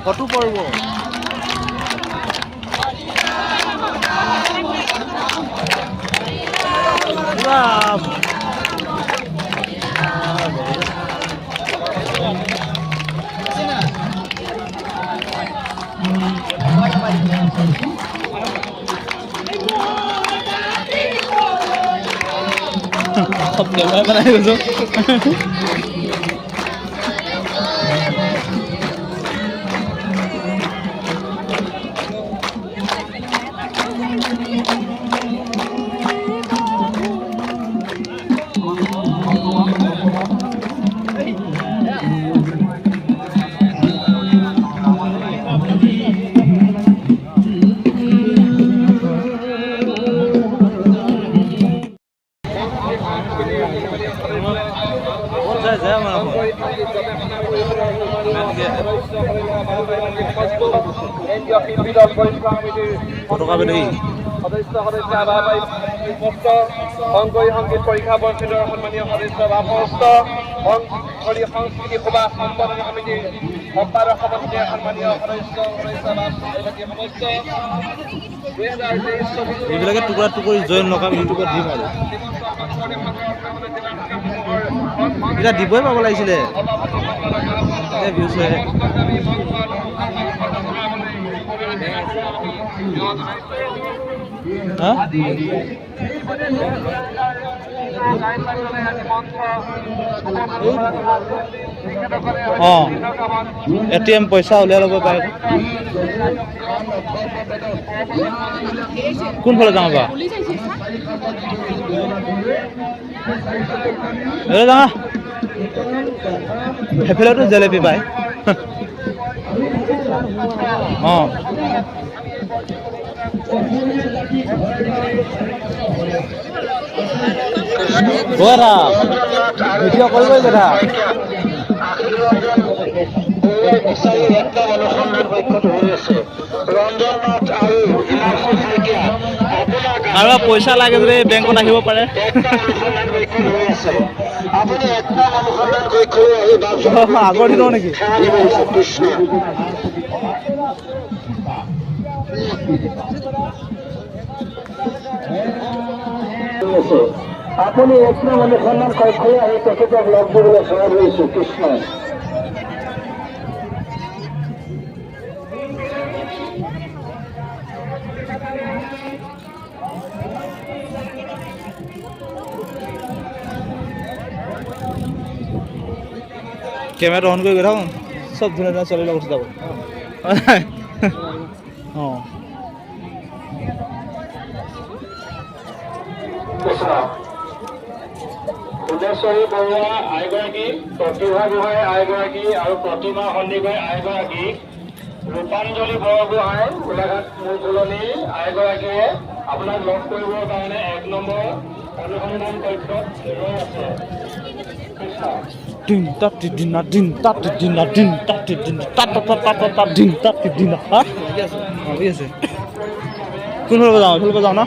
Photo পড়ব सब camera बनाए जो সংগীত পৰীক্ষা পৰিষদৰ সন্মানীয় সদস্য ভাৰপ্ৰাপ্ত সংস্কৃতি সভা সম্পাদক সমিতিৰ সম্পাদক সমিতিৰ সন্মানীয় সদস্য এইবিলাকে টুকুৰা টুকুৰি জইন লগাম ইউটিউবত দিম আৰু এটা দিবই পাব লাগিছিলে ভিউজ হয় এটিএম পইচা উলিয়াই ল'ব পাৰে কোনফালে যাওঁ বা যাওঁ সেইফালেতো জেলেপি পায় ভিডিঅ' কৰিবই কথা আৰু পইচা লাগে যদি বেংকত আহিব পাৰে আগৰ দিনৰ নেকি আপুনি এক অনুসন্ধান কক্ষলৈ আহি তেখেতক লগ দিবলৈ সহায় কৰিছোঁ কৃষ্ণ কেমেৰাটো অন কৰি গৈ থাকোঁ চব ধুনীয়া ধুনীয়া ছোৱালীবিলাক উঠি যাব উদয়শ্বৰী বৰুৱা আইগৰাকী, প্ৰতিভা গোহাঁই আইগৰাকী আৰু প্ৰতিমা সন্দিকৈ আইগৰাকী, ৰূপাঞ্জলি বৰগোহাঁই গোলাঘাট মূল কলনী আইগৰাকীয়ে আপোনাক লগ কৰিবৰ কাৰণে 1 নম্বৰ অনুসন্ধান কক্ষত ৰৈ আছে। দিন তাতি দিনা দিন তাতি দিনা দিন তাতি দিনা তাত দিন তাতি দিনা ভাবি আছে কোনফালে যাওঁ এইফালে যাওঁ ন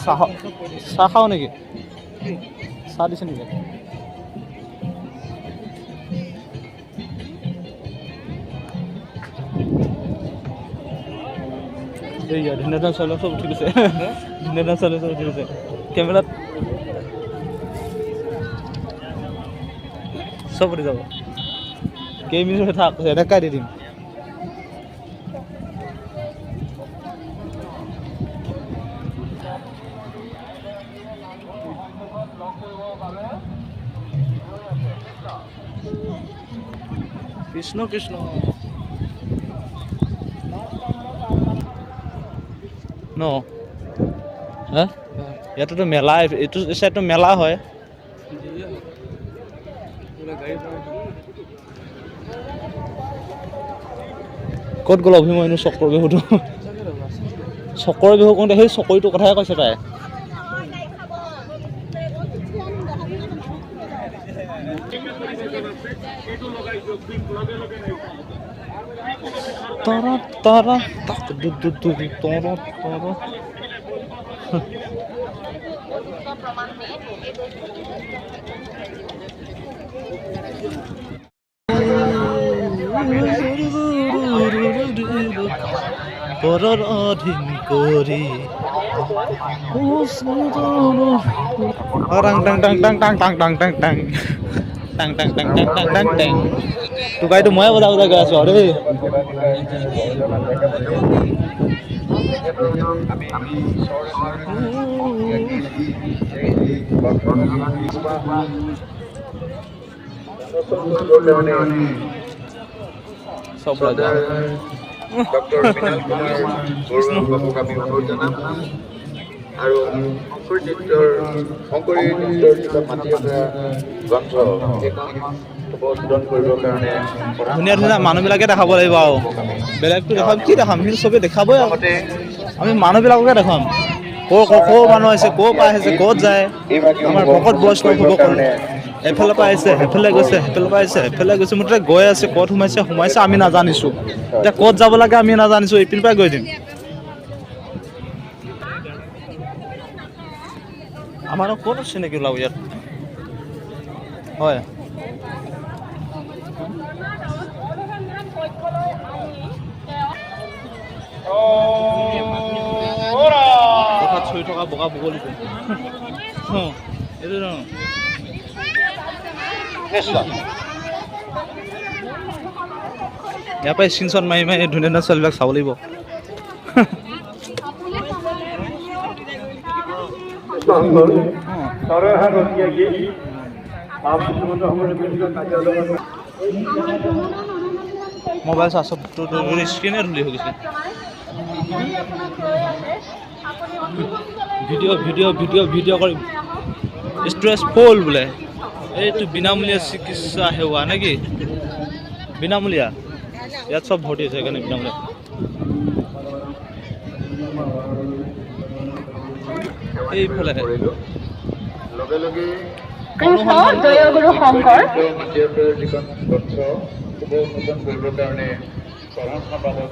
চাহ খাওঁ নেকি চাহ দিছে নেকি ধুনীয়া চাউল চব উঠি গৈছে ধুনীয়া চাউল চব উঠি গৈছে কেমেৰাত চব উঠি যাব কেইমিনিট থাক এনেকাই দি দিম কৃষ্ণ কৃষ্ণ ন ইয়াততো মেলা এইটো চাইডটো মেলা হয় ক'ত গ'ল অভিমন্যু চক্ৰৰ বিহুটো চক্ৰৰ বিহু কওঁতে সেই চকৰিটোৰ কথাই কৈছে তাই তৰা তৰা তাক তৰা তৰা পৰৰ অধীন কৰি টাং টাং টাং টাং টাং টাং টাং টাং টাং টাং টাং টাং টাং টাং টাং টাং টোকাইটো ময়ে বজা বজা গৈ আছো আৰু দেই সব ৰাজা ডক্টৰ বিনাল কুমাৰ বৰুৱাক আমি অনুৰোধ জনাম আৰু শংকৰী নৃত্যৰ যিটো মাটি অখৰা গ্ৰন্থ সেইখন উপস্থাপন কৰিবৰ কাৰণে ধুনীয়া ধুনীয়া মানুহবিলাকে দেখাব লাগিব আৰু বেলেগটো দেখাম কি দেখাম কিন্তু চবেই দেখাবই আৰু আমি মানুহবিলাককে দেখাম ক'ৰ মানুহ আহিছে ক'ৰ পৰা আহিছে ক'ত যায় আমাৰ ভকত বৈষ্ণৱ হ'ব কাৰণে এফালৰ পৰা আহিছে সেইফালে গৈছে সেইফালৰ পৰা আহিছে সেইফালে গৈছে মুঠতে গৈ আছে ক'ত সোমাইছে আমি নাজানিছোঁ এতিয়া ক'ত যাব লাগে আমি নাজানিছোঁ এইপিনৰ পৰাই গৈ দিম আমাৰ ক'ত চিনাকি ওলাব ইয়াত হয় কথাত চৰি থকা বগা বগলী এইটো ন ইয়াৰ পৰাই স্ক্ৰীনশ্বট মাৰি মাৰি ধুনীয়া ধুনীয়া ছোৱালীবিলাক চাব লাগিব মোবাইল চাৰ্জ স্ক্ৰীনে ধুলি হৈ গৈছে ভিডিঅ' কৰি ষ্ট্ৰেছ ফুল বোলে এইটো বিনামূলীয়া চিকিৎসা সেৱা নেকি বিনামূলীয়া ইয়াত চব ভৰ্তি হৈছে সেইকাৰণে বিনামূলীয়া এইফালে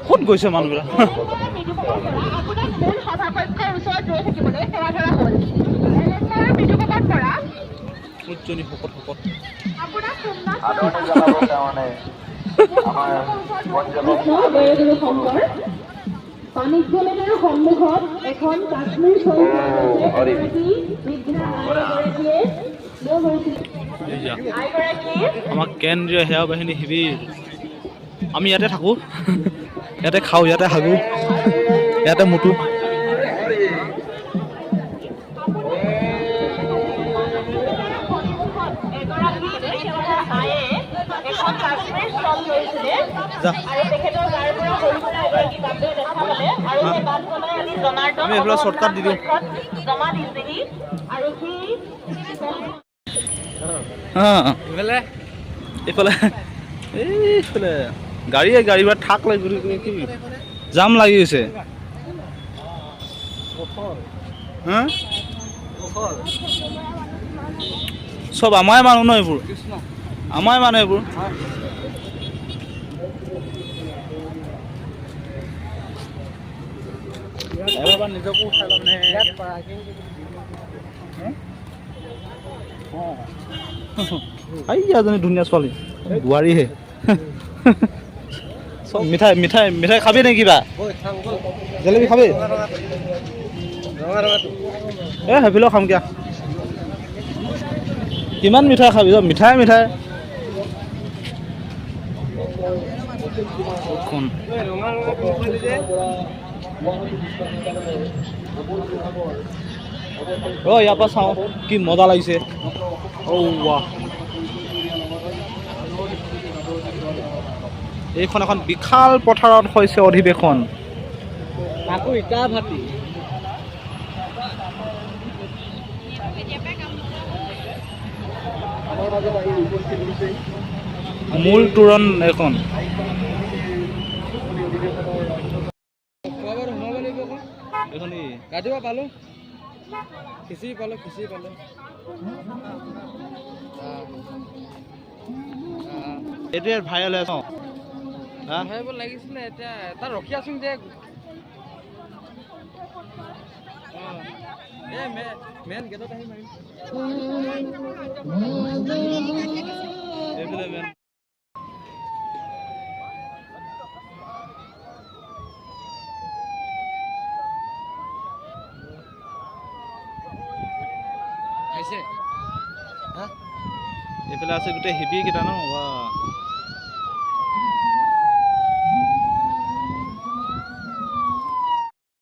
ক'ত গৈছে মানুহবিলাক উজ্জনী শকত শকত বাণিজ্যমেলাৰ সন্মুখত এখন কাশ্মীৰ আমাৰ কেন্দ্ৰীয় সেৱা বাহিনী শিবিৰ আমি ইয়াতে থাকোঁ ইয়াতে খাওঁ ইয়াতে হাগোঁ ইয়াতে মুতো আমি এইফালে শ্বৰ্টকাট দি দিওঁ এইফালে এইফালে গাড়ীবিলাক ঠাক লাগি কি জাম লাগি গৈছে চব আমাৰে মানুহ ন এইবোৰ আমাৰে মানুহ এইবোৰ এবাৰ নিজকো উঠাই ল'ম এজনী ধুনীয়া ছোৱালী বোৱাৰীহে চব মিঠাই খাবি নে কিবা জেলেপি খাবি সেইফালেও খাম কিয়া কিমান মিঠাই খাবি চব মিঠাই ইয়াৰ পৰা চাওঁ কি মজা লাগিছে এইখন এখন বিশাল পথাৰত হৈছে অধিৱেশন মূল তোৰণ এখন ৰাতিপুৱা পালোঁ খিচিৰি পালোঁ এতিয়া ভাইৰেল হৈ আছোঁ ভাবিব লাগিছিলে এতিয়া তাত ৰখি আছোঁ যে মেইন গেটত আহি মাৰিম এইফালে মেইন আহিছে এইফালে আছে গোটেই হেভি কেইটা ন বা